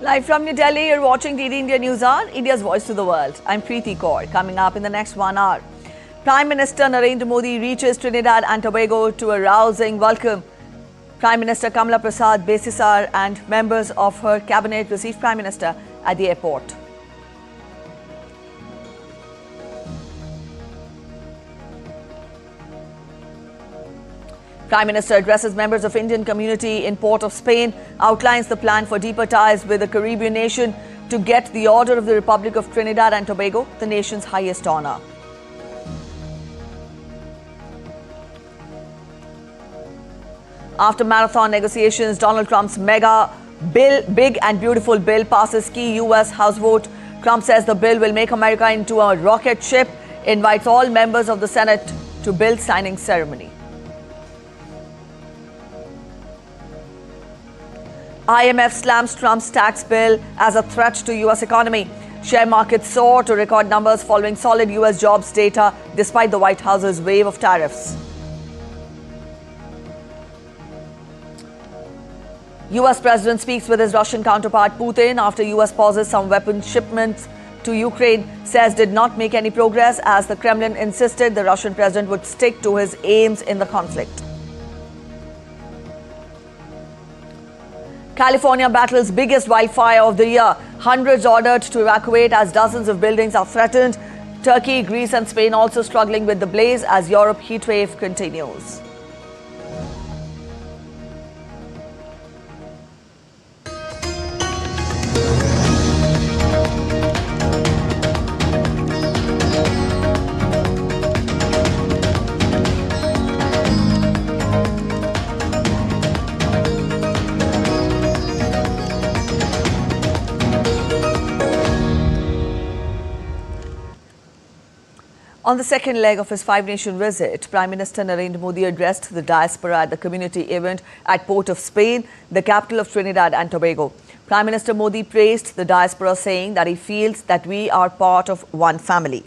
Live from New Delhi, you're watching DD India News Hour, India's voice to the world. I'm Preeti Kaur. Coming up in the next 1 hour, Prime Minister Narendra Modi reaches Trinidad and Tobago to a rousing welcome. Prime Minister Kamala Prasad Besisar and members of her cabinet received Prime Minister at the airport. Prime Minister addresses members of Indian community in Port of Spain, outlines the plan for deeper ties with the Caribbean nation to get the Order of the Republic of Trinidad and Tobago, the nation's highest honour. After marathon negotiations, Donald Trump's mega bill, big and beautiful bill, passes key US House vote. Trump says the bill will make America into a rocket ship, invites all members of the Senate to bill signing ceremony. IMF slams Trump's tax bill as a threat to US economy. Share markets soar to record numbers following solid US jobs data despite the White House's wave of tariffs. US President speaks with his Russian counterpart Putin after US pauses some weapon shipments to Ukraine, says did not make any progress as the Kremlin insisted the Russian president would stick to his aims in the conflict. California battles biggest wildfire of the year. Hundreds ordered to evacuate as dozens of buildings are threatened. Turkey, Greece and Spain also struggling with the blaze as Europe heatwave continues. On the second leg of his five-nation visit, Prime Minister Narendra Modi addressed the diaspora at the community event at Port of Spain, the capital of Trinidad and Tobago. Prime Minister Modi praised the diaspora, saying that he feels that we are part of one family.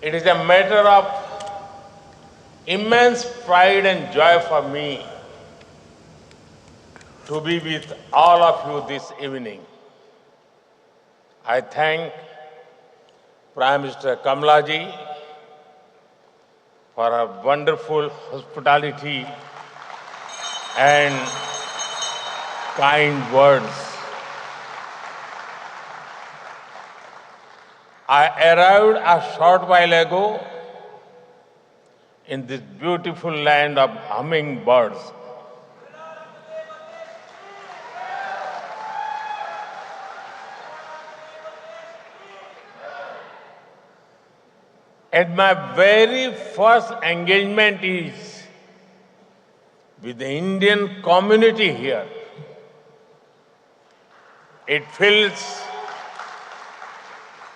It is a matter of immense pride and joy for me to be with all of you this evening. I thank Prime Minister Kamala ji for her wonderful hospitality and kind words. I arrived a short while ago in this beautiful land of hummingbirds. And my very first engagement is with the Indian community here. It feels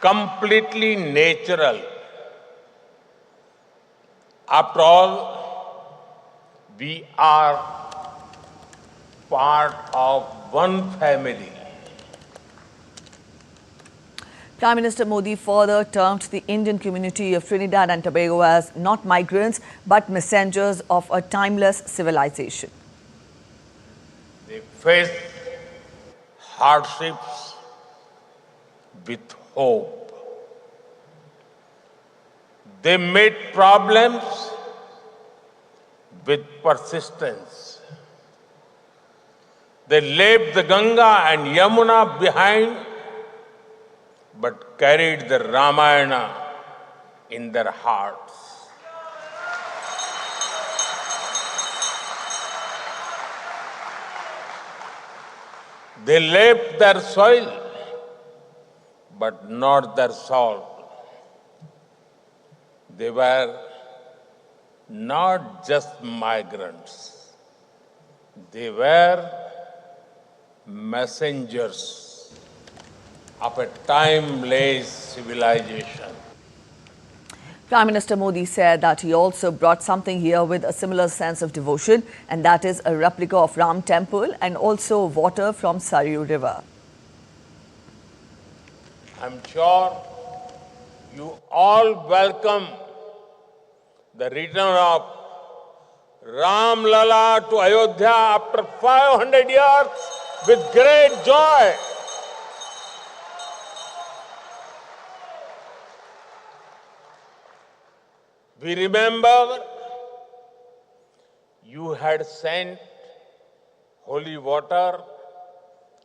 completely natural. After all, we are part of one family. Prime Minister Modi further termed the Indian community of Trinidad and Tobago as not migrants but messengers of a timeless civilization. They face hardships with hope. They meet problems with persistence. They left the Ganga and Yamuna behind, but carried the Ramayana in their hearts. They left their soil, but not their soul. They were not just migrants. They were messengers of a timeless civilization. Prime Minister Modi said that he also brought something here with a similar sense of devotion, and that is a replica of Ram Temple and also water from Saryu River. I'm sure you all welcome the return of Ram Lala to Ayodhya after 500 years with great joy. We remember you had sent holy water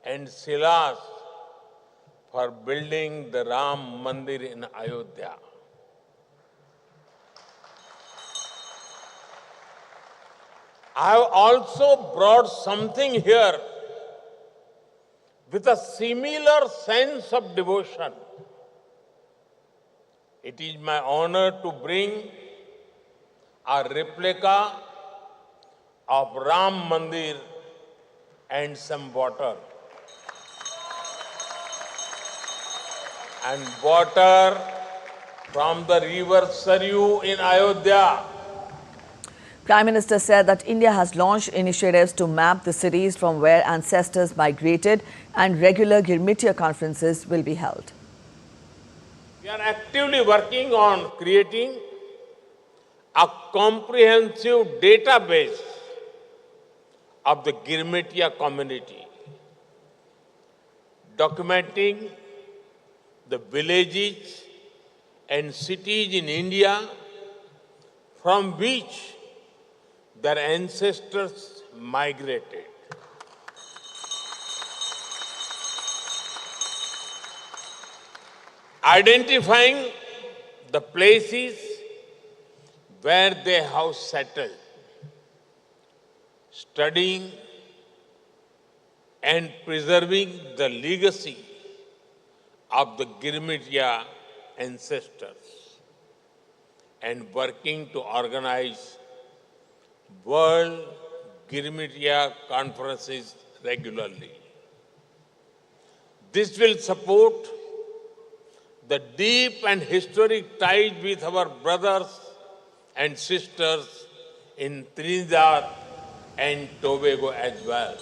and silas for building the Ram Mandir in Ayodhya. I have also brought something here with a similar sense of devotion. It is my honor to bring a replica of Ram Mandir and some water. And water from the river Saryu in Ayodhya. Prime Minister said that India has launched initiatives to map the cities from where ancestors migrated and regular Girmitya conferences will be held. We are actively working on creating a comprehensive database of the Girmitya community, documenting the villages and cities in India from which their ancestors migrated. Identifying the places where they have settled, studying and preserving the legacy of the Girmitya ancestors, and working to organize World Girmitya conferences regularly. This will support the deep and historic ties with our brothers and sisters in Trinidad and Tobago as well.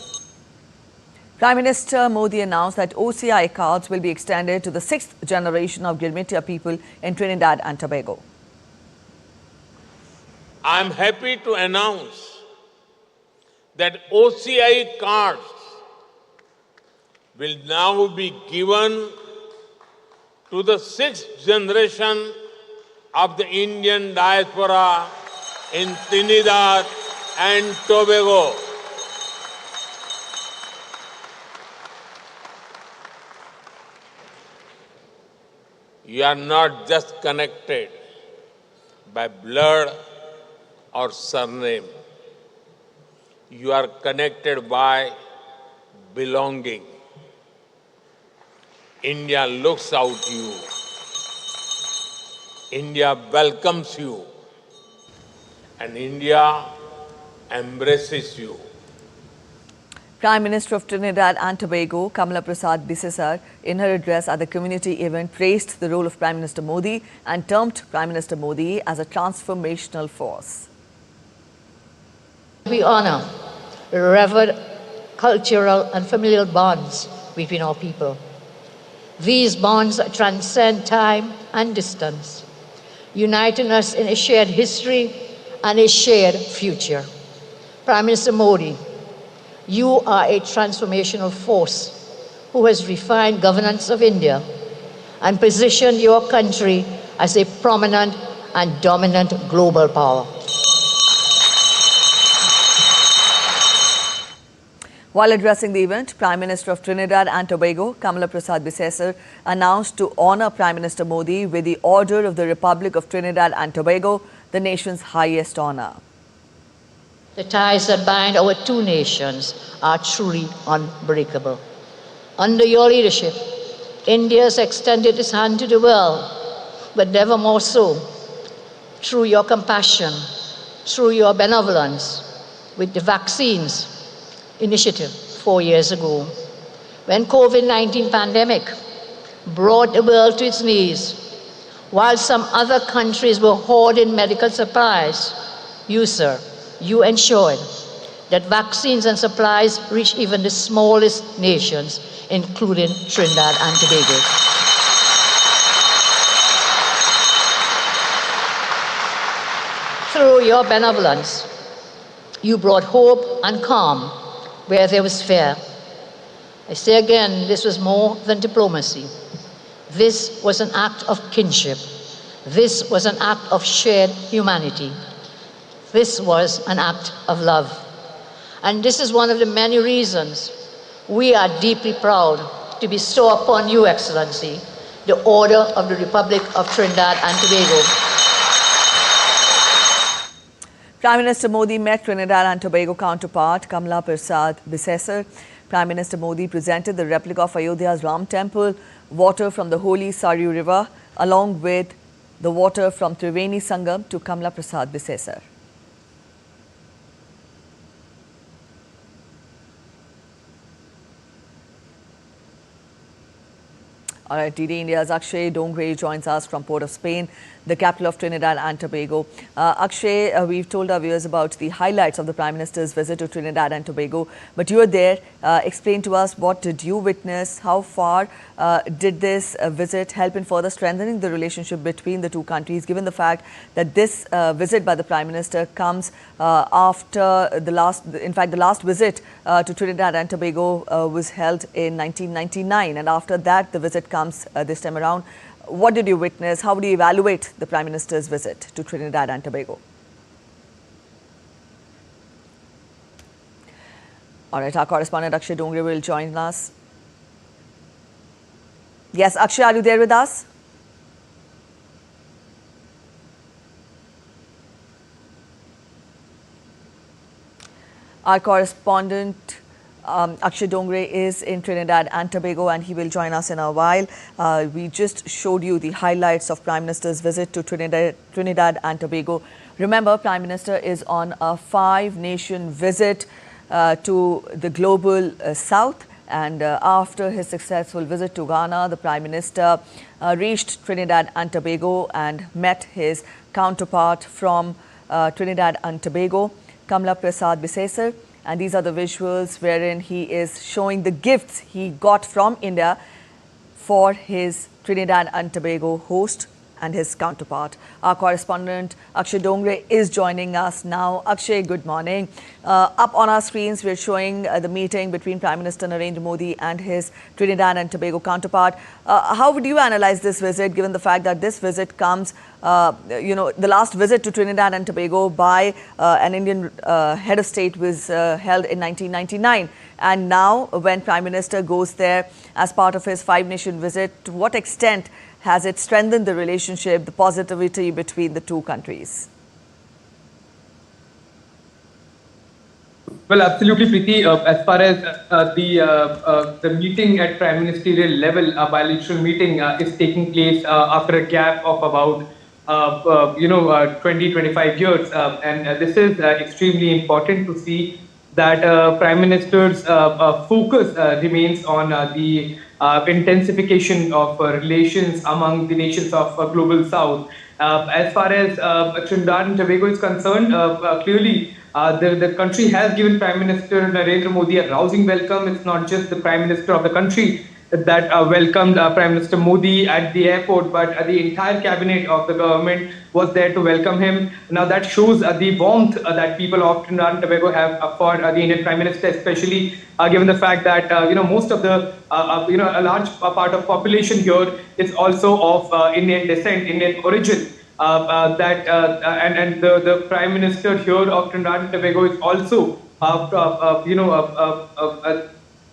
Prime Minister Modi announced that OCI cards will be extended to the 6th generation of Girmitya people in Trinidad and Tobago. I am happy to announce that OCI cards will now be given to the 6th generation of the Indian diaspora in Trinidad and Tobago. You are not just connected by blood or surname. You are connected by belonging. India looks out you. India welcomes you. And India embraces you. Prime Minister of Trinidad and Tobago, Prasar Bharati, in her address at the community event, praised the role of Prime Minister Modi and termed Prime Minister Modi as a transformational force. We honor, revere cultural and familial bonds between our people. These bonds transcend time and distance, uniting us in a shared history and a shared future. Prime Minister Modi, you are a transformational force who has refined governance of India and positioned your country as a prominent and dominant global power. While addressing the event, Prime Minister of Trinidad and Tobago, Prasar Bharati, announced to honor Prime Minister Modi with the Order of the Republic of Trinidad and Tobago, the nation's highest honor. The ties that bind our two nations are truly unbreakable. Under your leadership, India has extended its hand to the world, but never more so through your compassion, through your benevolence, with the vaccines initiative 4 years ago, when COVID-19 pandemic brought the world to its knees. While some other countries were hoarding medical supplies, you, sir, you ensured that vaccines and supplies reach even the smallest nations, including Trinidad and Tobago. Through your benevolence, You brought hope and calm where there was fear. I say again, this was more than diplomacy. This was an act of kinship. This was an act of shared humanity. This was an act of love. And this is one of the many reasons we are deeply proud to bestow upon you, Excellency, the Order of the Republic of Trinidad and Tobago. Prime Minister Modi met Trinidad and Tobago counterpart Kamla Prasad Bharati. Prime Minister Modi presented the replica of Ayodhya's Ram Temple, water from the holy Saryu River, along with the water from Triveni Sangam to Kamla Prasad Bharati. All right, DD India's Akshay Dongre joins us from Port of Spain, the capital of Trinidad and Tobago. Akshay, we've told our viewers about the highlights of the Prime Minister's visit to Trinidad and Tobago, but you were there. Explain to us, what did you witness? How far did this visit help in further strengthening the relationship between the two countries, given the fact that this visit by the Prime Minister comes after the last visit to Trinidad and Tobago was held in 1999, and after that the visit comes this time around. What did you witness? How do you evaluate the Prime Minister's visit to Trinidad and Tobago? All right, our correspondent Akshay Dongre will join us. Yes, Akshay, are you there with us? Our correspondent Akshay Dongre is in Trinidad and Tobago, and he will join us in a while. We just showed you the highlights of Prime Minister's visit to Trinidad and Tobago. Remember, Prime Minister is on a 5-nation visit to the global south, and after his successful visit to Ghana, the Prime Minister reached Trinidad and Tobago and met his counterpart from Trinidad and Tobago, Kamla Prasad Bharati. And these are the visuals wherein he is showing the gifts he got from India for his Trinidad and Tobago host and his counterpart. Our correspondent Akshay Dongre is joining us now. Akshay, good morning. Up on our screens, we're showing the meeting between Prime Minister Narendra Modi and his Trinidad and Tobago counterpart. How would you analyze this visit, given the fact that this visit comes, the last visit to Trinidad and Tobago by an Indian head of state was held in 1999. And now when Prime Minister goes there as part of his 5-nation visit, to what extent has it strengthened the relationship, the positivity between the two countries? Well, absolutely, Preeti. As far as the meeting at prime ministerial level, a bilateral meeting is taking place after a gap of about 20-25 years, and this is extremely important to see that Prime Minister's focus remains on the intensification of relations among the nations of global South. As far as Trinidad and Tobago is concerned, clearly the country has given Prime Minister Narendra Modi a rousing welcome. It's not just the Prime Minister of the country that welcomed Prime Minister Modi at the airport, but the entire cabinet of the government was there to welcome him. Now that shows the warmth that people of Trinidad and Tobago have for the Indian Prime Minister, especially given the fact that most of the a large part of population here is also of Indian descent, Indian origin. And the Prime Minister here of Trinidad and Tobago is also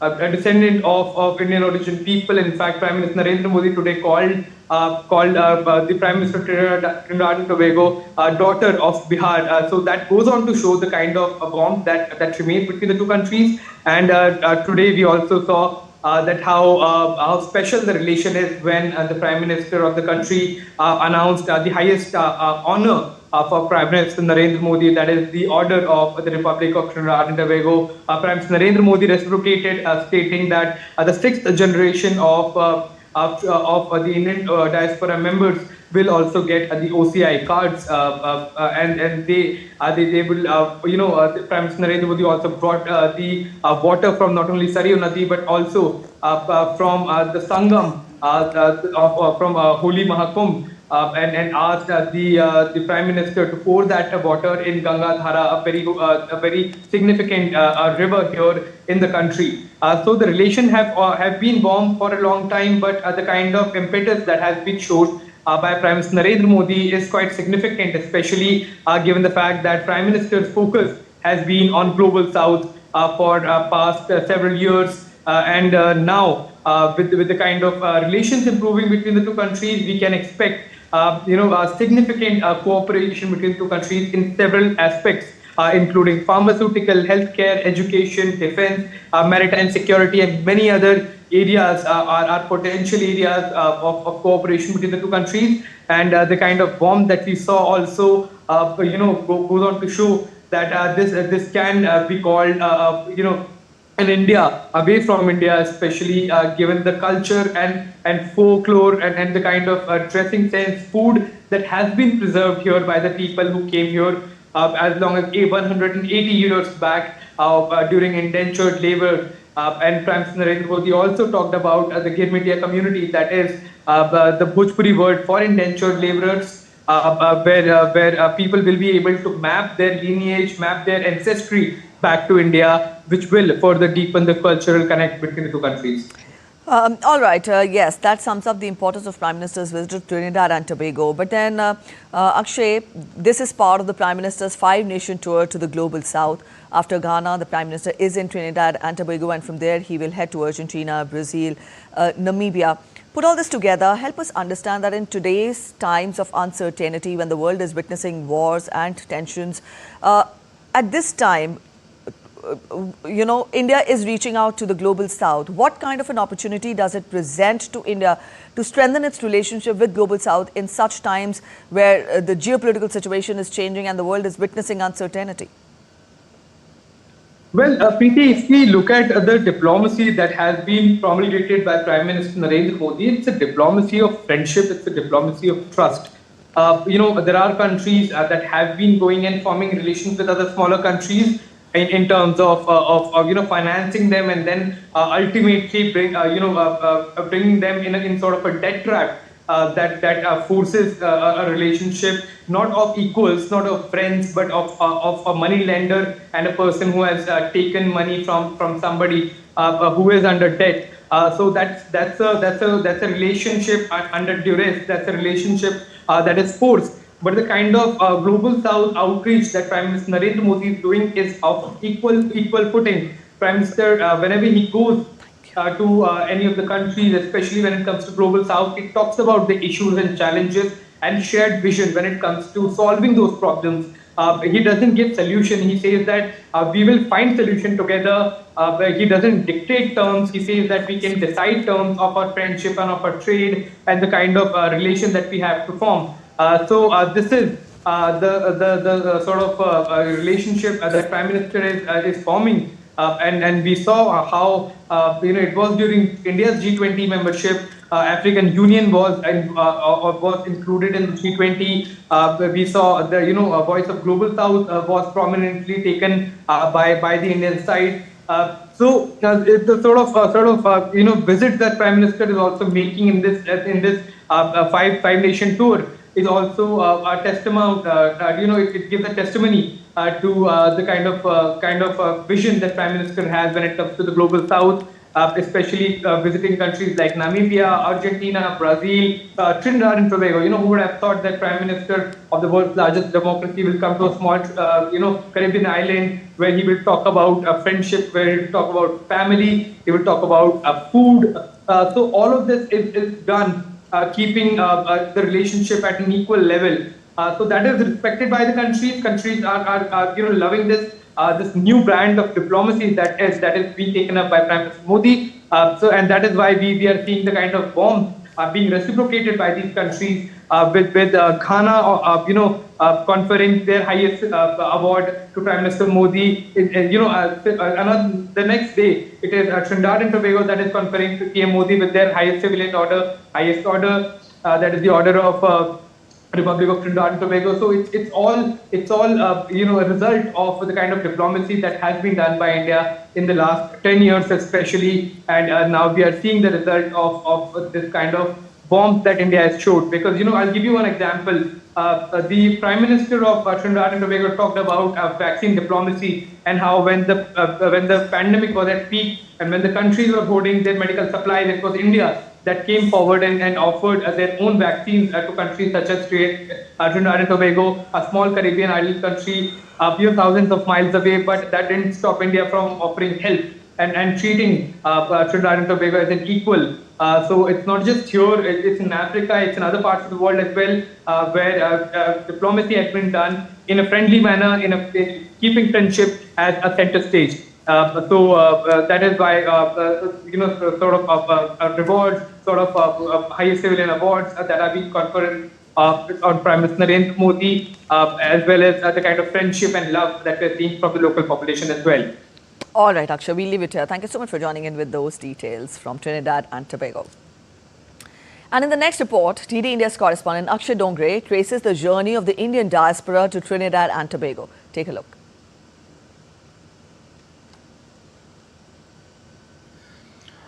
a descendant of Indian origin people. In fact, Prime Minister Narendra Modi today called the Prime Minister of Trinidad and Tobago daughter of Bihar. So that goes on to show the kind of warmth that remains between the two countries. And today we also saw that how special the relation is when the Prime Minister of the country announced the highest honor for Prime Minister Narendra Modi, that is the Order of the Republic of Trinidad and Tobago. Prime Minister Narendra Modi reciprocated, stating that the 6th generation of the Indian diaspora members will also get the OCI cards, and they will, the Prime Minister Narendra Modi also brought the water from not only Saryu Nadi but also from the Sangam, from Holy Mahakumbh, and asked the Prime Minister to pour that water in Gangadhara, a very significant river here in the country. So the relations have been warm for a long time, but the kind of impetus that has been shown by Prime Minister Narendra Modi is quite significant, especially given the fact that Prime Minister's focus has been on Global South for past several years. And now, with the kind of relations improving between the two countries, we can expect significant cooperation between the two countries in several aspects, including pharmaceutical, healthcare, education, defense, maritime security, and many other areas are potential areas of cooperation between the two countries. And the kind of bomb that we saw also, goes on to show that this can be called, in India, away from India, especially given the culture and folklore and the kind of dressing sense, food that has been preserved here by the people who came here as long as 180 years back during indentured labor. And Prime Minister Narendra Modi also talked about the Girmitia community, that is the Bhojpuri word for indentured laborers, where people will be able to map their lineage, map their ancestry back to India, which will further deepen the cultural connect between the two countries. All right. Yes, that sums up the importance of Prime Minister's visit to Trinidad and Tobago. But then, Akshay, this is part of the Prime Minister's 5-nation tour to the Global South. After Ghana, the Prime Minister is in Trinidad and Tobago, and from there he will head to Argentina, Brazil, Namibia. Put all this together, help us understand that in today's times of uncertainty, when the world is witnessing wars and tensions, at this time, India is reaching out to the Global South. What kind of an opportunity does it present to India to strengthen its relationship with Global South in such times where the geopolitical situation is changing and the world is witnessing uncertainty? Well, Preeti, if we look at the diplomacy that has been promulgated by Prime Minister Narendra Modi, it's a diplomacy of friendship, it's a diplomacy of trust. There are countries that have been going and forming relations with other smaller countries in terms of financing them, and then ultimately bringing them in sort of a debt trap that forces a relationship not of equals, not of friends, but of a money lender and a person who has taken money from somebody who is under debt. So that's a relationship under duress. That's a relationship that is forced. But the kind of Global South outreach that Prime Minister Narendra Modi is doing is of equal footing. Prime Minister, whenever he goes to any of the countries, especially when it comes to Global South, it talks about the issues and challenges and shared vision when it comes to solving those problems. He doesn't give solution. He says that we will find solution together. He doesn't dictate terms. He says that we can decide terms of our friendship and of our trade and the kind of relation that we have to form. So this is the sort of relationship that Prime Minister is forming, and we saw how it was during India's G20 membership. African Union was included in the G20. We saw the voice of Global South was prominently taken by the Indian side. So the sort of visit that Prime Minister is also making in this five-nation tour is also a testament. It gives a testimony to the kind of vision that Prime Minister has when it comes to the Global South, especially visiting countries like Namibia, Argentina, Brazil, Trinidad and Tobago. Who would have thought that Prime Minister of the world's largest democracy will come to a small, Caribbean island where he will talk about friendship, where he will talk about family, he will talk about food. So all of this is done keeping the relationship at an equal level. So that is respected by the countries. Countries are loving this new brand of diplomacy that is being taken up by Prime Minister Modi. And that is why we are seeing the kind of bomb being reciprocated by these countries, with Ghana, conferring their highest award to Prime Minister Modi. The next day, it is Trinidad and Tobago that is conferring to PM Modi with their highest civilian order, that is the order of Republic of Trinidad and Tobago. So it's all a result of the kind of diplomacy that has been done by India in the last 10 years especially, and now we are seeing the result of this kind of warmth that India has showed. Because, I'll give you one example. The Prime Minister of Trinidad and Tobago talked about vaccine diplomacy and how when the pandemic was at peak and when the countries were hoarding their medical supplies, it was India that came forward and offered their own vaccines to countries such as Trinidad and Tobago, a small Caribbean island country, a few thousands of miles away, but that didn't stop India from offering help and treating Trinidad and Tobago as an equal. So it's not just here, it's in Africa, it's in other parts of the world as well, where diplomacy has been done in a friendly manner, in keeping friendship as a center stage. That is why, rewards, highest civilian awards that are being conferred on Prime Minister Narendra Modi, as well as the kind of friendship and love that we're seeing from the local population as well. All right, Akshay, we'll leave it here. Thank you so much for joining in with those details from Trinidad and Tobago. And in the next report, TD India's correspondent Akshay Dongre traces the journey of the Indian diaspora to Trinidad and Tobago. Take a look.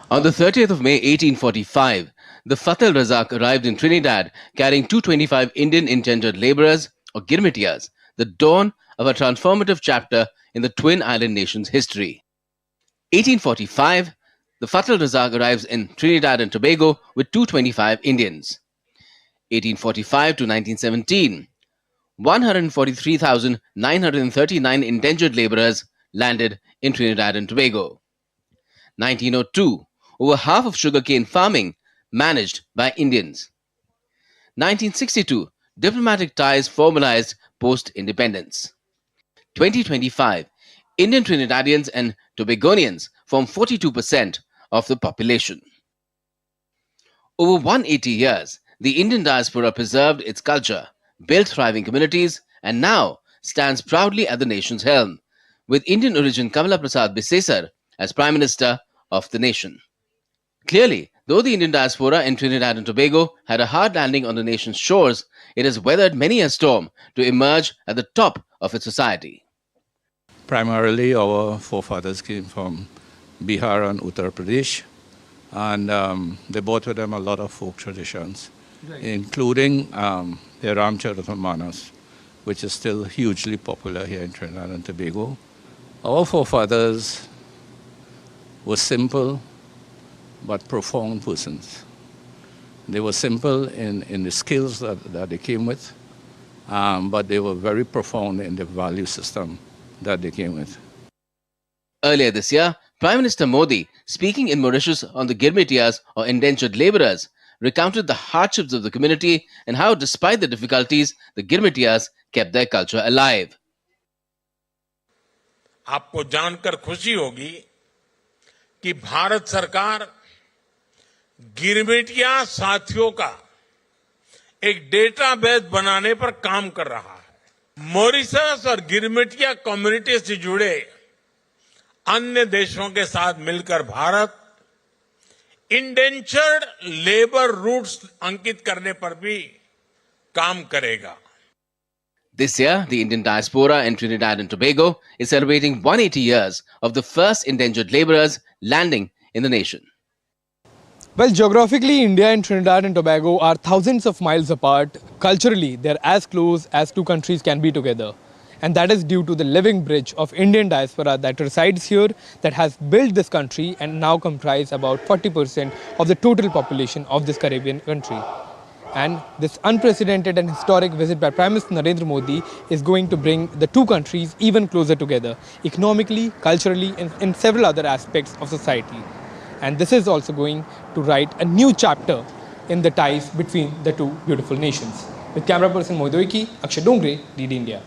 On the 30th of May 1845, the Fath al-Razak arrived in Trinidad carrying 225 Indian indentured laborers, or Girmitiyas, the dawn of a transformative chapter in the twin island nation's history. 1845, the Fath al-Razak arrives in Trinidad and Tobago with 225 Indians. 1845 to 1917, 143,939 indentured laborers landed in Trinidad and Tobago. 1902, over half of sugarcane farming managed by Indians. 1962, diplomatic ties formalized post-independence. 2025, Indian Trinidadians and Tobagonians form 42% of the population. Over 180 years, the Indian diaspora preserved its culture, built thriving communities, and now stands proudly at the nation's helm, with Indian origin Kamala Prasad Bisesar as Prime Minister of the nation. Clearly, though the Indian diaspora in Trinidad and Tobago had a hard landing on the nation's shores, it has weathered many a storm to emerge at the top of its society. Primarily, our forefathers came from Bihar and Uttar Pradesh, and they brought with them a lot of folk traditions, including their Ramcharitamanas, which is still hugely popular here in Trinidad and Tobago. Our forefathers were simple but profound persons. They were simple in the skills that they came with, but they were very profound in the value system that they came with. Earlier this year, Prime Minister Modi, speaking in Mauritius on the Girmitiyas or indentured laborers, recounted the hardships of the community and how, despite the difficulties, the Girmitiyas kept their culture alive. आपको जानकर खुशी होगी कि भारत सरकार गिरमिटिया साथियों का एक database बनाने पर काम कर रहा है। मॉरिशस और गिरमिटिया कम्युनिटी से जुड़े अन्य देशों के साथ मिलकर भारत इंडेंचर्ड लेबर रूट्स अंकित करने पर भी काम करेगा। This year, the Indian diaspora in Trinidad and Tobago is celebrating 180 years of the first indentured laborers landing in the nation. Well, geographically, India and Trinidad and Tobago are thousands of miles apart. Culturally, they're as close as two countries can be together. And that is due to the living bridge of Indian diaspora that resides here, that has built this country and now comprise about 40% of the total population of this Caribbean country. And this unprecedented and historic visit by Prime Minister Narendra Modi is going to bring the two countries even closer together, economically, culturally, and in several other aspects of society. And this is also going to write a new chapter in the ties between the two beautiful nations. With camera person Moidoiki, Akshay Dongre, DD India.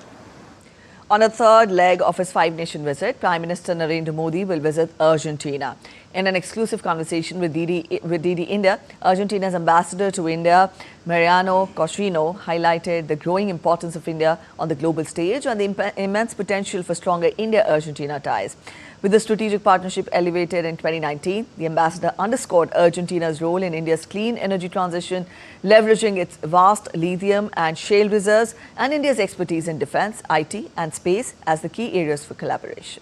On a third leg of his five-nation visit, Prime Minister Narendra Modi will visit Argentina. In an exclusive conversation with DD India, Argentina's ambassador to India, Mariano Cochino, highlighted the growing importance of India on the global stage and the immense potential for stronger India-Argentina ties. With the strategic partnership elevated in 2019, the ambassador underscored Argentina's role in India's clean energy transition, leveraging its vast lithium and shale reserves, and India's expertise in defense, IT, and space as the key areas for collaboration.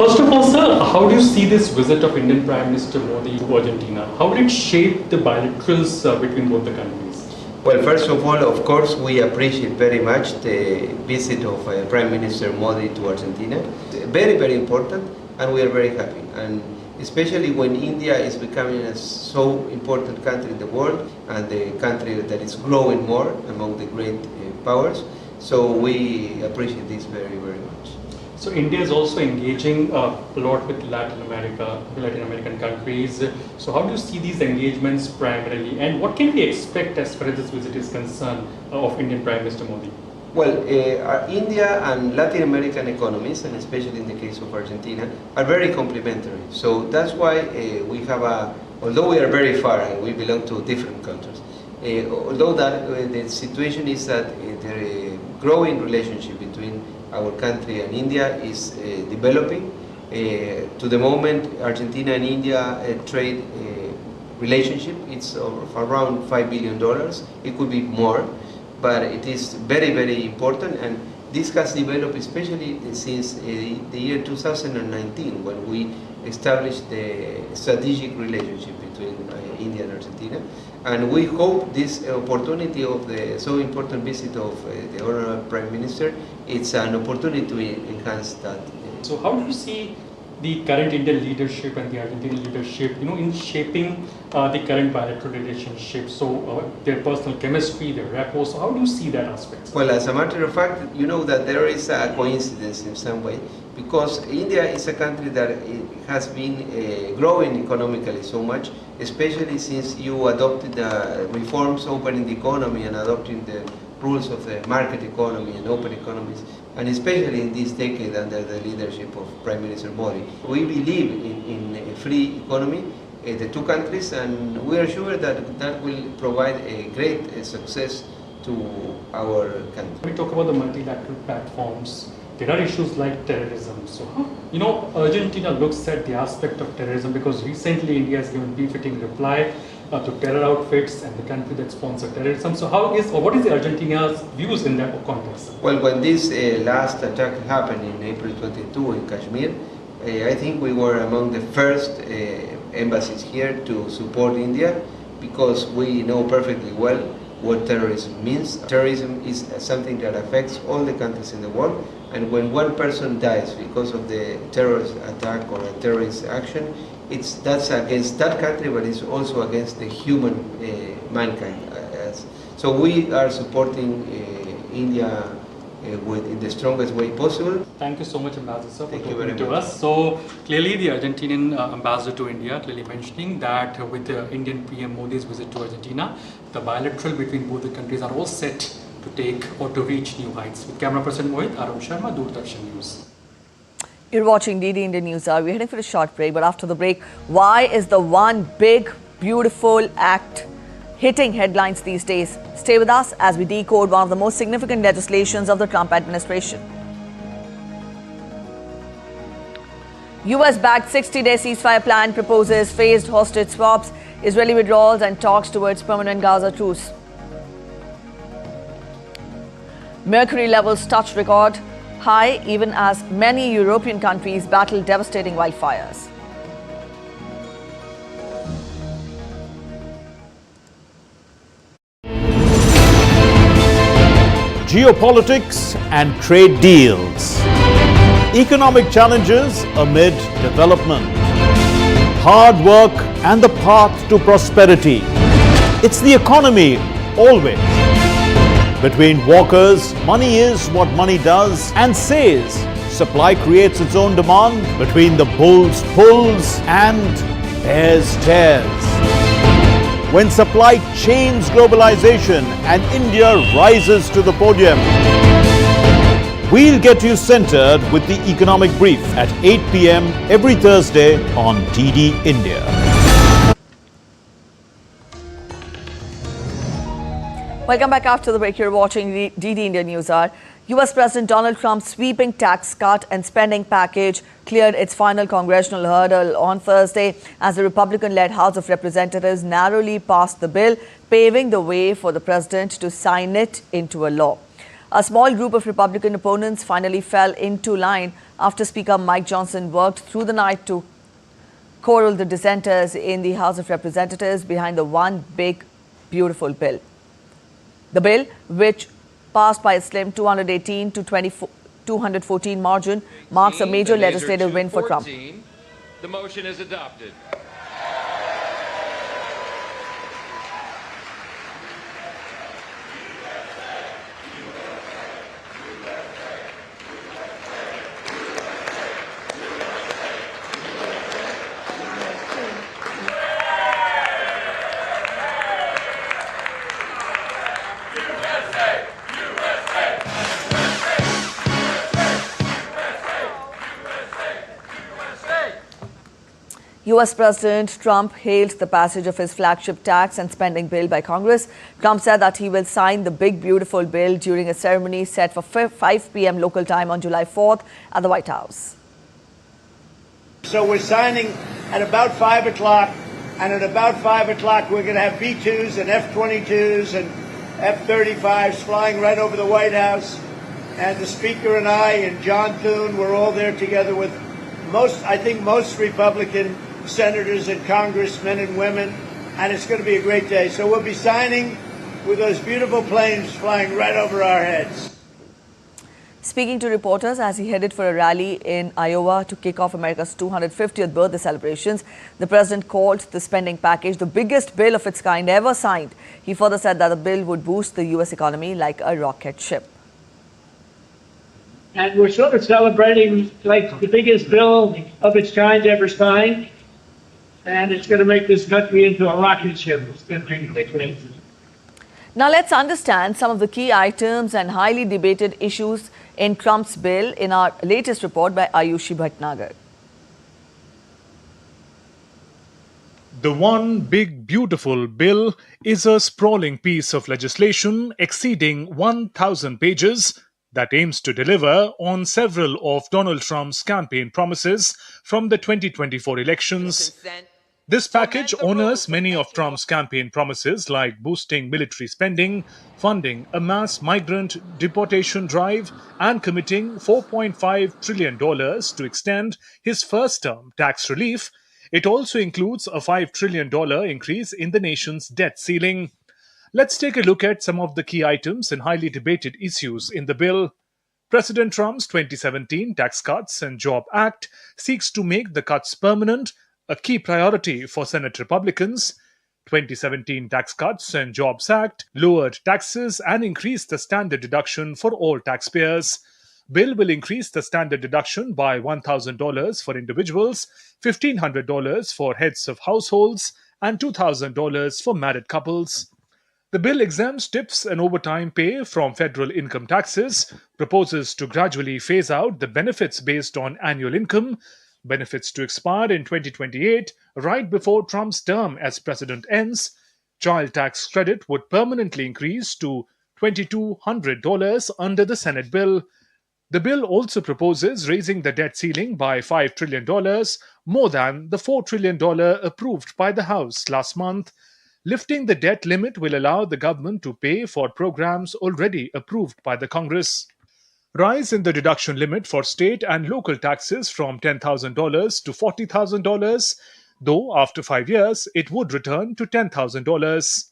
First of all, sir, how do you see this visit of Indian Prime Minister Modi to Argentina? How did it shape the bilaterals between both the countries? Well, first of all, of course, we appreciate very much the visit of Prime Minister Modi to Argentina. Very, very important, and we are very happy. And especially when India is becoming a so important country in the world and the country that is growing more among the great powers. So we appreciate this very, very much. So India is also engaging a lot with Latin American countries. So how do you see these engagements primarily, and what can we expect as far as this visit is concerned of Indian Prime Minister Modi? Well, India and Latin American economies, and especially in the case of Argentina, are very complementary. So that's why we have although we are very far and we belong to different countries, although that the situation is that the growing relationship between our country and India is developing. To the moment, Argentina and India trade relationship, it's of around $5 billion. It could be more, but it is very, very important, and this has developed especially since the year 2019, when we established the strategic relationship between India and Argentina. And we hope this opportunity of the so important visit of the Honorable Prime Minister, it's an opportunity to enhance that. So how do you see the current Indian leadership and the Argentinian leadership, in shaping the current bilateral relationship? So their personal chemistry, their rapport, so how do you see that aspect? Well, as a matter of fact, you know that there is a coincidence in some way, because India is a country that has been growing economically so much, especially since you adopted the reforms opening the economy and adopting the rules of the market economy and open economies, and especially in this decade under the leadership of Prime Minister Modi. We believe in a free economy, the two countries, and we are sure that that will provide a great success to our country. We talk about the multilateral platforms. There are issues like terrorism. So, Argentina looks at the aspect of terrorism, because recently India has given befitting reply to terror outfits and the country that sponsor terrorism. So what is the Argentina's views in that context? Well, when this last attack happened in April 22 in Kashmir, I think we were among the first embassies here to support India, because we know perfectly well what terrorism means. Terrorism is something that affects all the countries in the world, and when one person dies because of the terrorist attack or a terrorist action, that's against that country, but it's also against the human mankind. So we are supporting India in the strongest way possible. Thank you so much, Ambassador, sir, for talking to us. So clearly the Argentinian ambassador to India clearly mentioning that with the Indian PM Modi's visit to Argentina, the bilateral between both the countries are all set to take or to reach new heights. With camera person Mohit, Arun Sharma, Doordarshan News. You're watching DD Indian News Hour. We're heading for a short break, but after the break, why is the one big, beautiful act hitting headlines these days? Stay with us as we decode one of the most significant legislations of the Trump administration. US-backed 60-day ceasefire plan proposes phased hostage swaps, Israeli withdrawals and talks towards permanent Gaza truce. Mercury levels touched record high even as many European countries battle devastating wildfires. Geopolitics and trade deals. Economic challenges amid development. Hard work and the path to prosperity. It's the economy always. Between walkers, money is what money does and says. Supply creates its own demand. Between the bulls pulls and bears tears. When supply chains globalization and India rises to the podium. We'll get you centered with the Economic Brief at 8 p.m. every Thursday on DD India. Welcome back after the break. You're watching DD India News Hour. US President Donald Trump's sweeping tax cut and spending package cleared its final congressional hurdle on Thursday as the Republican-led House of Representatives narrowly passed the bill, paving the way for the president to sign it into a law. A small group of Republican opponents finally fell into line after Speaker Mike Johnson worked through the night to corral the dissenters in the House of Representatives behind the One Big Beautiful Bill. The bill, which passed by a slim 218 to 214 margin, marks a major legislative win for Trump. The motion is adopted. U.S. President Trump hailed the passage of his flagship tax and spending bill by Congress. Trump said that he will sign the big beautiful bill during a ceremony set for 5 p.m. local time on July 4th at the White House. So we're signing at about 5 o'clock, and at about 5 o'clock we're going to have B-2s and F-22s and F-35s flying right over the White House. And the Speaker and I and John Thune, we're all there together with most Republican senators and congressmen and women, and it's going to be a great day. So we'll be signing with those beautiful planes flying right over our heads. Speaking to reporters as he headed for a rally in Iowa to kick off America's 250th birthday celebrations, the president called the spending package the biggest bill of its kind ever signed. He further said that the bill would boost the U.S. economy like a rocket ship. And we're sort of celebrating like the biggest bill of its kind ever signed. And it's going to make this country into a rocket ship. It's going to be great. Now let's understand some of the key items and highly debated issues in Trump's bill in our latest report by Ayushi Bhatnagar. The One Big Beautiful Bill is a sprawling piece of legislation exceeding 1,000 pages that aims to deliver on several of Donald Trump's campaign promises from the 2024 elections. This package honors many of Trump's campaign promises like boosting military spending, funding a mass migrant deportation drive, and committing $4.5 trillion to extend his first-term tax relief. It also includes a $5 trillion increase in the nation's debt ceiling. Let's take a look at some of the key items and highly debated issues in the bill. President Trump's 2017 Tax Cuts and Jobs Act seeks to make the cuts permanent, a key priority for Senate Republicans. 2017 Tax Cuts and Jobs Act lowered taxes and increased the standard deduction for all taxpayers. Bill will increase the standard deduction by $1,000 for individuals, $1,500 for heads of households, and $2,000 for married couples. The bill exempts tips and overtime pay from federal income taxes, proposes to gradually phase out the benefits based on annual income, benefits to expire in 2028, right before Trump's term as president ends. Child tax credit would permanently increase to $2,200 under the Senate bill. The bill also proposes raising the debt ceiling by $5 trillion, more than the $4 trillion approved by the House last month. Lifting the debt limit will allow the government to pay for programs already approved by the Congress. Rise in the deduction limit for state and local taxes from $10,000 to $40,000, though after 5 years it would return to $10,000.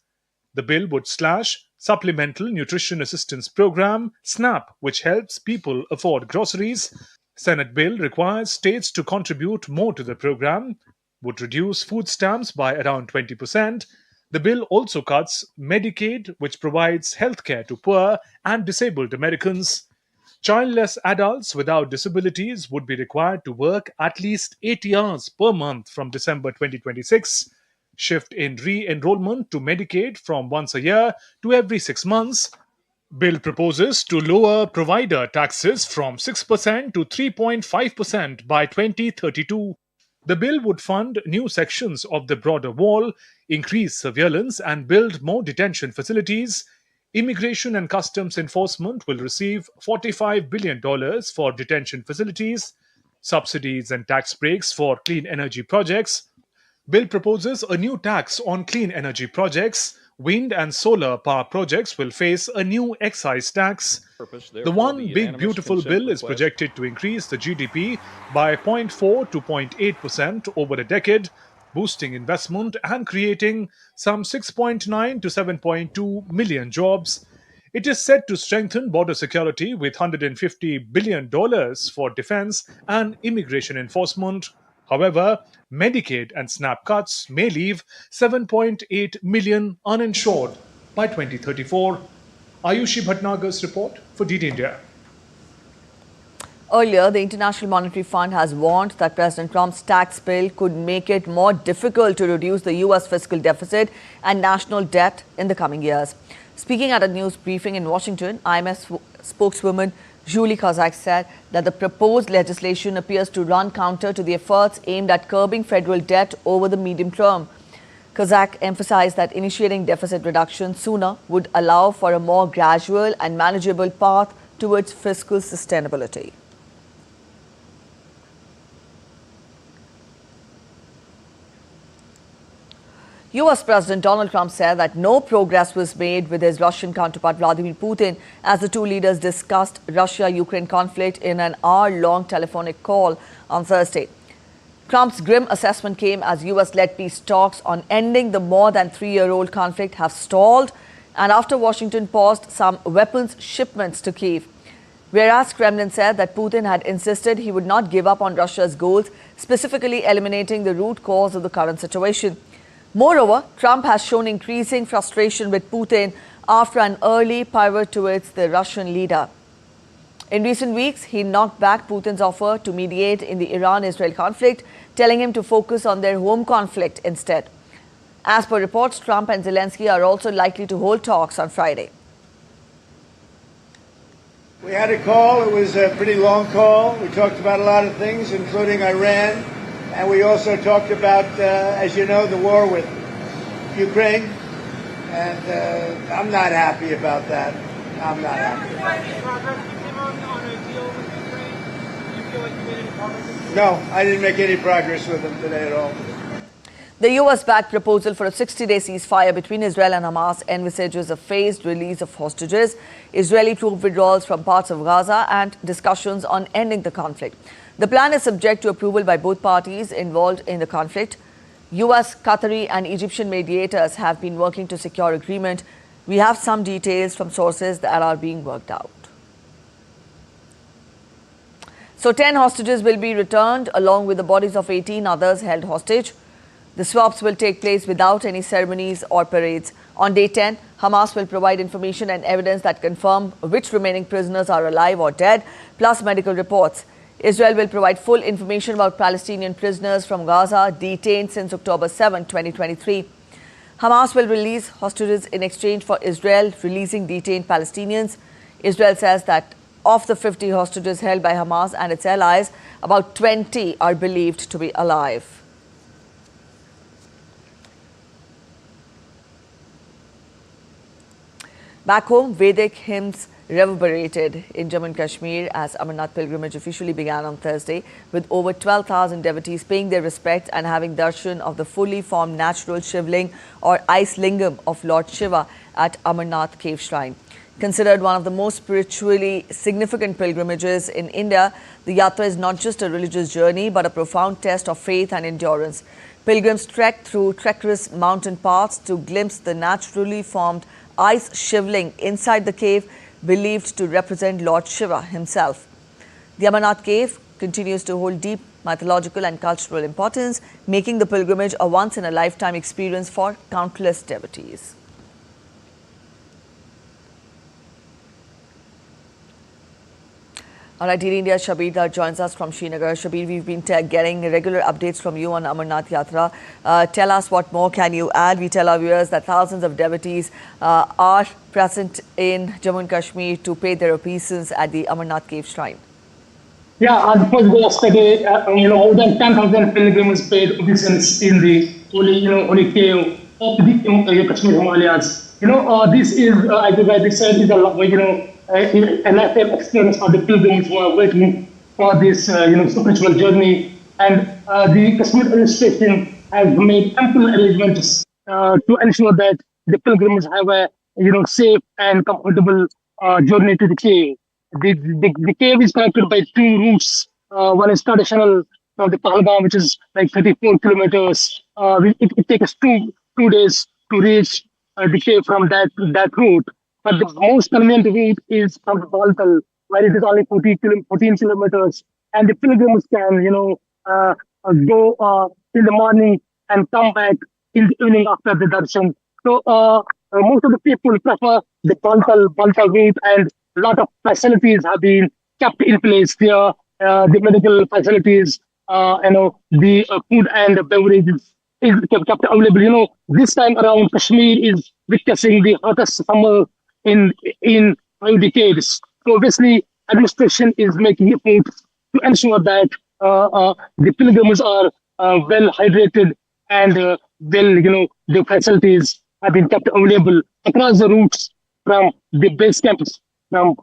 The bill would slash Supplemental Nutrition Assistance Program, SNAP, which helps people afford groceries. Senate bill requires states to contribute more to the program, would reduce food stamps by around 20%. The bill also cuts Medicaid, which provides health care to poor and disabled Americans. Childless adults without disabilities would be required to work at least 80 hours per month from December 2026. Shift in re-enrollment to Medicaid from once a year to every 6 months. Bill proposes to lower provider taxes from 6% to 3.5% by 2032. The bill would fund new sections of the border wall, increase surveillance, and build more detention facilities. Immigration and Customs Enforcement will receive $45 billion for detention facilities, subsidies and tax breaks for clean energy projects. Bill proposes a new tax on clean energy projects, Wind and solar power projects will face a new excise tax. The One Big Beautiful Bill is projected to increase the GDP by 0.4 to 0.8% over a decade, boosting investment and creating some 6.9 to 7.2 million jobs. It is set to strengthen border security with $150 billion for defense and immigration enforcement. However, Medicaid and SNAP cuts may leave 7.8 million uninsured by 2034. Ayushi Bhatnagar's report for DD India. Earlier, the International Monetary Fund has warned that President Trump's tax bill could make it more difficult to reduce the U.S. fiscal deficit and national debt in the coming years. Speaking at a news briefing in Washington, IMF spokeswoman Julie Kazak said that the proposed legislation appears to run counter to the efforts aimed at curbing federal debt over the medium term. Kazak emphasized that initiating deficit reduction sooner would allow for a more gradual and manageable path towards fiscal sustainability. US President Donald Trump said that no progress was made with his Russian counterpart Vladimir Putin as the two leaders discussed Russia-Ukraine conflict in an hour-long telephonic call on Thursday. Trump's grim assessment came as US-led peace talks on ending the more than 3-year-old conflict have stalled and after Washington paused some weapons shipments to Kyiv. Whereas Kremlin said that Putin had insisted he would not give up on Russia's goals, specifically eliminating the root cause of the current situation. Moreover, Trump has shown increasing frustration with Putin after an early pivot towards the Russian leader. In recent weeks, he knocked back Putin's offer to mediate in the Iran-Israel conflict, telling him to focus on their home conflict instead. As per reports, Trump and Zelensky are also likely to hold talks on Friday. We had a call. It was a pretty long call. We talked about a lot of things, including Iran. And we also talked about, as you know, the war with Ukraine. And I'm not happy about that. I'm not happy about that. No, I didn't make any progress with them today at all. The US-backed proposal for a 60-day ceasefire between Israel and Hamas envisages a phased release of hostages, Israeli troop withdrawals from parts of Gaza, and discussions on ending the conflict. The plan is subject to approval by both parties involved in the conflict. US, Qatari and Egyptian mediators have been working to secure agreement. We have some details from sources that are being worked out. So 10 hostages will be returned along with the bodies of 18 others held hostage. The swaps will take place without any ceremonies or parades. On day 10, Hamas will provide information and evidence that confirm which remaining prisoners are alive or dead, plus medical reports. Israel will provide full information about Palestinian prisoners from Gaza detained since October 7, 2023. Hamas will release hostages in exchange for Israel releasing detained Palestinians. Israel says that of the 50 hostages held by Hamas and its allies, about 20 are believed to be alive. Back home, Vedic hymns reverberated in Jammu and Kashmir as Amarnath pilgrimage officially began on Thursday, with over 12,000 devotees paying their respects and having darshan of the fully formed natural Shivling or ice lingam of Lord Shiva at Amarnath Cave Shrine. Considered one of the most spiritually significant pilgrimages in India, the yatra is not just a religious journey but a profound test of faith and endurance. Pilgrims trek through treacherous mountain paths to glimpse the naturally formed ice shivling inside the cave, believed to represent Lord Shiva himself. The Amarnath cave continues to hold deep mythological and cultural importance, making the pilgrimage a once-in-a-lifetime experience for countless devotees. All right, DD India's Shabir Dar joins us from Srinagar. Shabir, we've been getting regular updates from you on Amarnath Yatra. Tell us what more can you add? We tell our viewers that thousands of devotees are present in Jammu and Kashmir to pay their obeisance at the Amarnath Cave Shrine. Yeah, on the first day yesterday, more than 10,000 pilgrims paid obeisance in the holy cave of the Kashmir Himalayas. This is, as you guys said, is a lifetime experience for the pilgrims who are waiting for this, spiritual journey. And the Kashmir administration has made ample arrangements to ensure that the pilgrims have a safe and comfortable journey to the cave. The cave is connected by two routes. One is traditional from the Pahalgam, which is like 34 kilometers. It takes two days to reach the cave from that route. But the most convenient route is from the Baltal, where it is only 14 kilometers, and the pilgrims can go in the morning and come back in the evening after the darshan. So most of the people prefer the Baltal route, and a lot of facilities have been kept in place there. The medical facilities, the food and beverages is kept available. This time around, Kashmir is witnessing the hottest summer in 5 decades. So obviously, administration is making efforts to ensure that the pilgrims are well hydrated and the facilities have been kept available across the routes from the base camps, in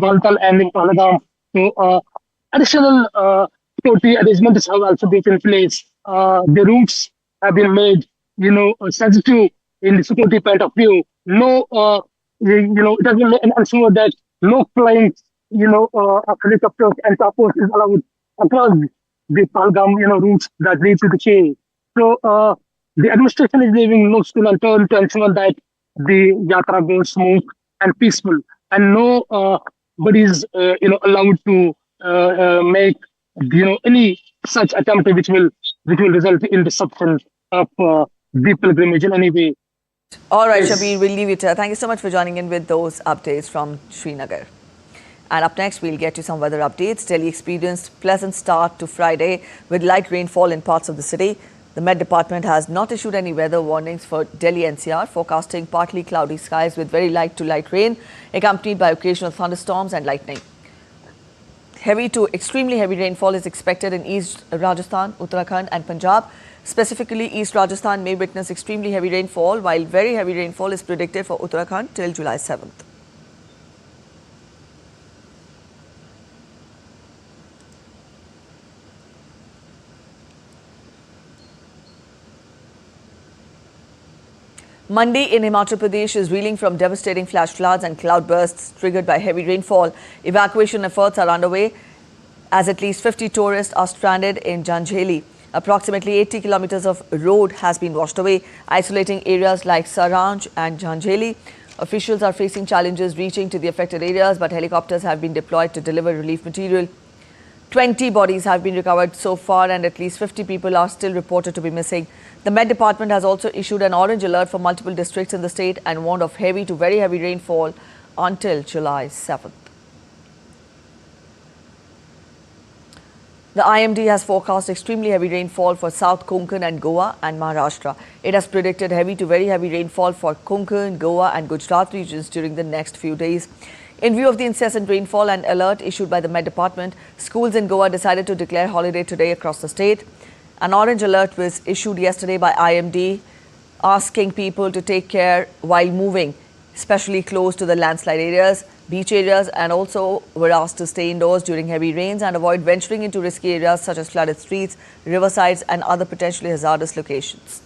Baltal and in Pahalgam. So additional security arrangements have also been in place. The routes have been made, sensitive in the security point of view. No, it has been ensured that no flying, of helicopters and choppers is allowed across the Pahalgam, routes that lead to the chain. So the administration is leaving no stone unturned to ensure that the yatra goes smooth and peaceful, and nobody is, allowed to make, any such attempt which will result in disruption of the pilgrimage in any way. All right, Shabir, we'll leave it here. Thank you so much for joining in with those updates from Srinagar. And up next, we'll get you some weather updates. Delhi experienced pleasant start to Friday with light rainfall in parts of the city. The Met Department has not issued any weather warnings for Delhi NCR, forecasting partly cloudy skies with very light to light rain, accompanied by occasional thunderstorms and lightning. Heavy to extremely heavy rainfall is expected in East Rajasthan, Uttarakhand and Punjab. Specifically, East Rajasthan may witness extremely heavy rainfall, while very heavy rainfall is predicted for Uttarakhand till July 7th. Mandi in Himachal Pradesh is reeling from devastating flash floods and cloudbursts triggered by heavy rainfall. Evacuation efforts are underway as at least 50 tourists are stranded in Janjheli. Approximately 80 kilometers of road has been washed away, isolating areas like Saranj and Janjheli. Officials are facing challenges reaching to the affected areas, but helicopters have been deployed to deliver relief material. 20 bodies have been recovered so far, and at least 50 people are still reported to be missing. The Met Department has also issued an orange alert for multiple districts in the state and warned of heavy to very heavy rainfall until July 7th. The IMD has forecast extremely heavy rainfall for South Konkan and Goa and Maharashtra. It has predicted heavy to very heavy rainfall for Konkan, Goa and Gujarat regions during the next few days. In view of the incessant rainfall and alert issued by the Met Department, schools in Goa decided to declare holiday today across the state. An orange alert was issued yesterday by IMD, asking people to take care while moving, especially close to the landslide areas, beach areas, and also were asked to stay indoors during heavy rains and avoid venturing into risky areas such as flooded streets, riversides, and other potentially hazardous locations.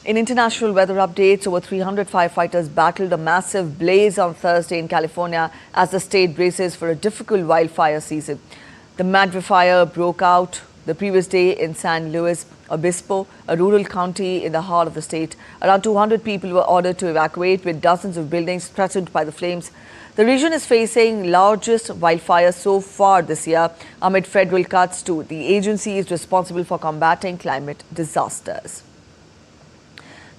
In international weather updates, over 300 firefighters battled a massive blaze on Thursday in California as the state braces for a difficult wildfire season. The Madre Fire broke out the previous day in San Luis Obispo, a rural county in the heart of the state. Around 200 people were ordered to evacuate, with dozens of buildings threatened by the flames. The region is facing largest wildfires so far this year amid federal cuts to the agencies responsible for combating climate disasters.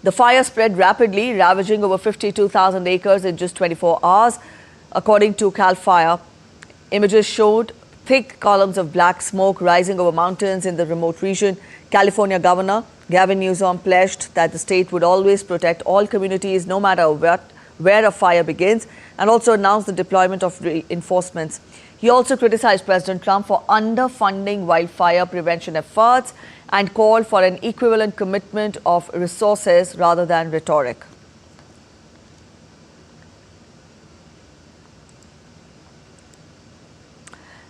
The fire spread rapidly, ravaging over 52,000 acres in just 24 hours. According to CAL FIRE, images showed thick columns of black smoke rising over mountains in the remote region. California Governor Gavin Newsom pledged that the state would always protect all communities no matter where a fire begins, and also announced the deployment of reinforcements. He also criticized President Trump for underfunding wildfire prevention efforts and called for an equivalent commitment of resources rather than rhetoric.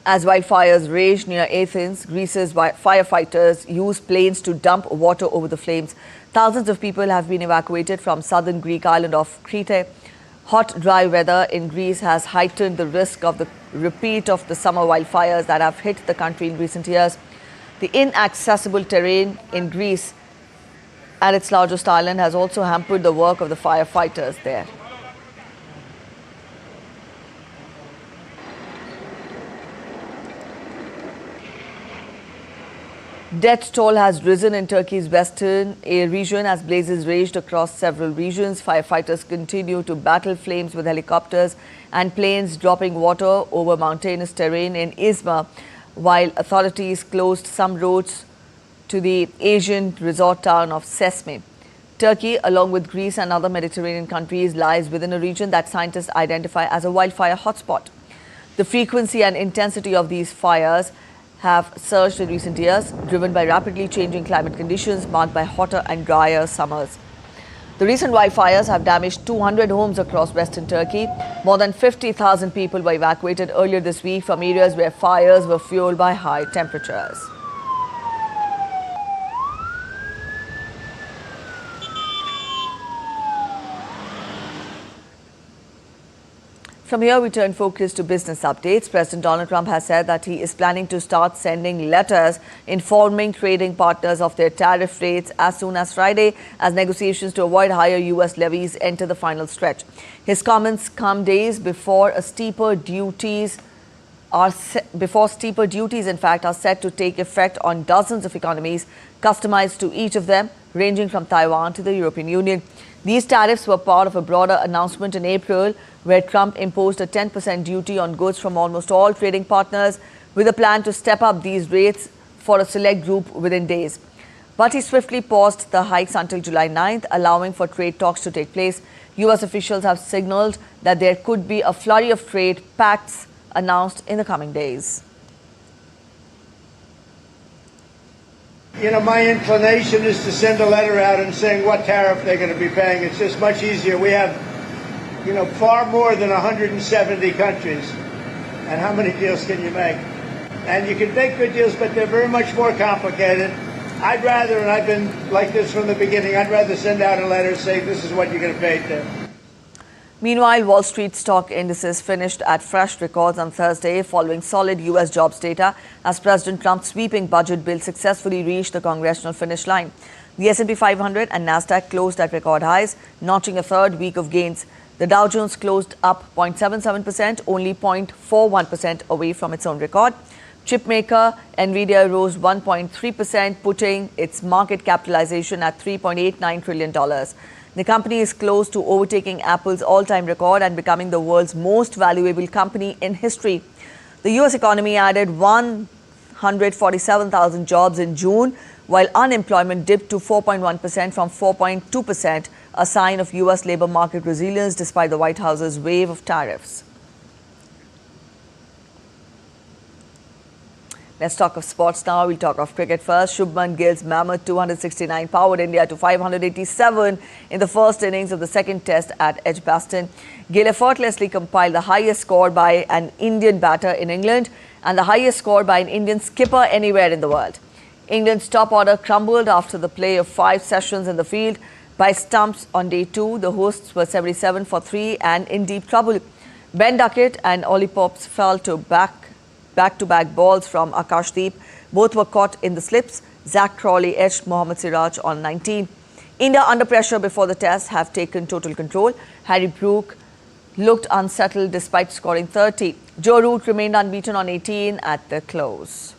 As wildfires rage near Athens, Greece's firefighters use planes to dump water over the flames. Thousands of people have been evacuated from southern Greek island of Crete. Hot, dry weather in Greece has heightened the risk of the repeat of the summer wildfires that have hit the country in recent years. The inaccessible terrain in Greece and its largest island has also hampered the work of the firefighters there. Death toll has risen in Turkey's western region as blazes raged across several regions. Firefighters continue to battle flames with helicopters and planes dropping water over mountainous terrain in Izmir, while authorities closed some roads to the Asian resort town of Sesme. Turkey, along with Greece and other Mediterranean countries, lies within a region that scientists identify as a wildfire hotspot. The frequency and intensity of these fires have surged in recent years, driven by rapidly changing climate conditions marked by hotter and drier summers. The recent wildfires have damaged 200 homes across western Turkey. More than 50,000 people were evacuated earlier this week from areas where fires were fueled by high temperatures. From here, we turn focus to business updates. President Donald Trump has said that he is planning to start sending letters informing trading partners of their tariff rates as soon as Friday, as negotiations to avoid higher U.S. levies enter the final stretch. His comments come days before steeper duties, in fact, are set to take effect on dozens of economies, customized to each of them, ranging from Taiwan to the European Union. These tariffs were part of a broader announcement in April, where Trump imposed a 10% duty on goods from almost all trading partners, with a plan to step up these rates for a select group within days. But he swiftly paused the hikes until July 9th, allowing for trade talks to take place. U.S. officials have signaled that there could be a flurry of trade pacts announced in the coming days. You know, my inclination is to send a letter out and saying what tariff they're going to be paying. It's just much easier. We have, you know, far more than 170 countries. And how many deals can you make? And you can make good deals, but they're very much more complicated. I'd rather, and I've been like this from the beginning, I'd rather send out a letter saying this is what you're going to pay to. Meanwhile, Wall Street stock indices finished at fresh records on Thursday following solid U.S. jobs data as President Trump's sweeping budget bill successfully reached the congressional finish line. The S&P 500 and NASDAQ closed at record highs, notching a third week of gains. The Dow Jones closed up 0.77%, only 0.41% away from its own record. Chipmaker Nvidia rose 1.3%, putting its market capitalization at $3.89 trillion. The company is close to overtaking Apple's all-time record and becoming the world's most valuable company in history. The U.S. economy added 147,000 jobs in June, while unemployment dipped to 4.1% from 4.2%, a sign of U.S. labor market resilience despite the White House's wave of tariffs. Let's talk of sports now. We'll talk of cricket first. Shubman Gill's mammoth 269 powered India to 587 in the first innings of the second test at Edgbaston. Gill effortlessly compiled the highest score by an Indian batter in England and the highest score by an Indian skipper anywhere in the world. England's top order crumbled after the play of 5 sessions in the field by stumps on day 2. The hosts were 77 for 3 and in deep trouble. Ben Duckett and Ollie Pops fell to back-to-back balls from Akashdeep. Both were caught in the slips. Zach Crawley edged Mohammad Siraj on 19. India, under pressure before the test, have taken total control. Harry Brook looked unsettled despite scoring 30. Joe Root remained unbeaten on 18 at the close.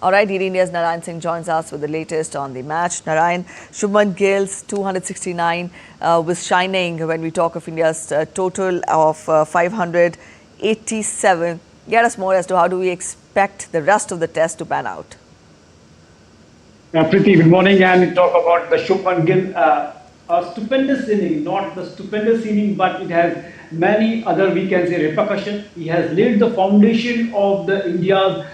All right, India's Naran Singh joins us with the latest on the match. Naran, Shubman Gill's 269 was shining when we talk of India's total of 587. Get us more as to how do we expect the rest of the test to pan out? Preeti, good morning. And we talk about the Shubman Gill a stupendous inning, not the stupendous inning, but it has many other, we can say, repercussions. He has laid the foundation of the India's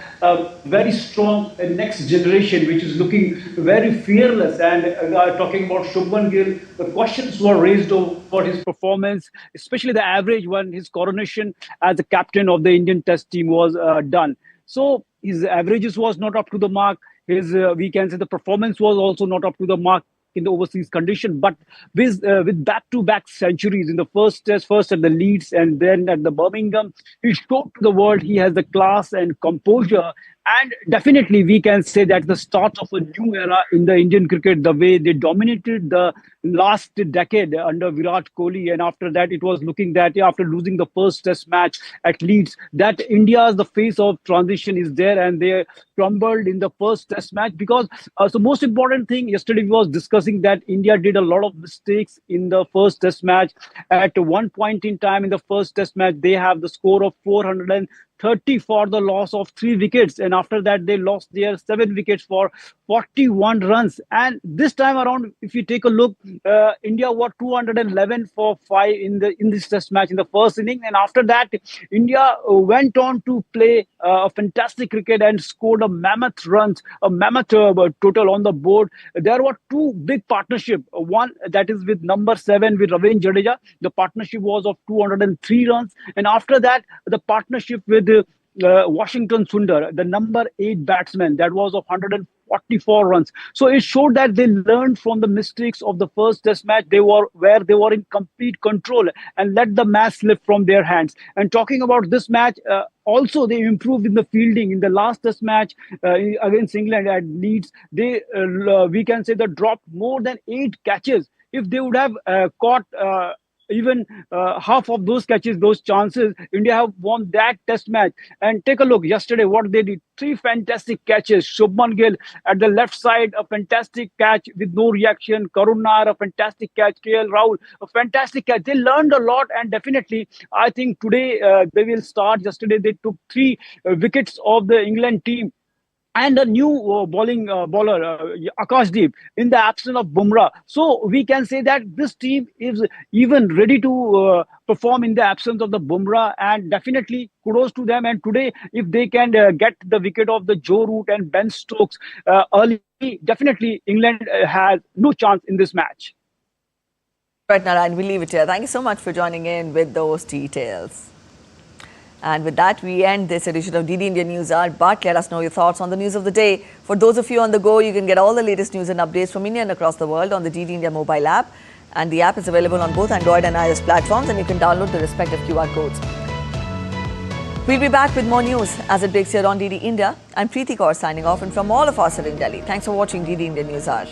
very strong next generation, which is looking very fearless. And talking about Shubman Gill, the questions were raised over his performance, especially the average when his coronation as the captain of the Indian Test team was done. So his averages was not up to the mark. His, we can say, the performance was also not up to the mark in the overseas condition, but with back-to-back centuries in the first test, first at the Leeds and then at the Birmingham, he showed to the world he has the class and composure. And definitely we can say that the start of a new era in the Indian cricket, the way they dominated the last decade under Virat Kohli. And after that, it was looking that after losing the first test match at Leeds, that India's the phase of transition is there, and they crumbled in the first test match. Because so most important thing, yesterday we was discussing that India did a lot of mistakes in the first test match. At one point in time in the first test match, they have the score of 430 for the loss of 3 wickets, and after that they lost their 7 wickets for 41 runs. And this time around, if you take a look, India were 211 for 5 in this test match in the first inning, and after that India went on to play a fantastic cricket and scored a mammoth runs, a mammoth total on the board. There were 2 big partnerships, one that is with number 7 with Ravindra Jadeja. The partnership was of 203 runs, and after that the partnership with Washington Sundar, the number 8 batsman, that was of 144 runs. So it showed that they learned from the mistakes of the first test match. They were in complete control and let the match slip from their hands. And talking about this match, also they improved in the fielding. In the last test match against England at Leeds, they we can say they dropped more than 8 catches. If they would have caught even half of those catches, those chances, India have won that test match. And take a look yesterday what they did. 3 fantastic catches. Shubman Gill at the left side, a fantastic catch with no reaction. Karun Nair, a fantastic catch. KL Rahul, a fantastic catch. They learned a lot, and definitely I think today they will start. Yesterday they took 3 wickets of the England team. And a new bowler, Akashdeep, in the absence of Bumrah. So we can say that this team is even ready to perform in the absence of the Bumrah, and definitely kudos to them. And today, if they can get the wicket of the Joe Root and Ben Stokes early, definitely England has no chance in this match. Right, Naran, we'll leave it here. Thank you so much for joining in with those details. And with that, we end this edition of DD India News Hour. But let us know your thoughts on the news of the day. For those of you on the go, you can get all the latest news and updates from India and across the world on the DD India mobile app. And the app is available on both Android and iOS platforms, and you can download the respective QR codes. We'll be back with more news as it breaks here on DD India. I'm Preeti Kaur signing off, and from all of us in Delhi, thanks for watching DD India News Hour.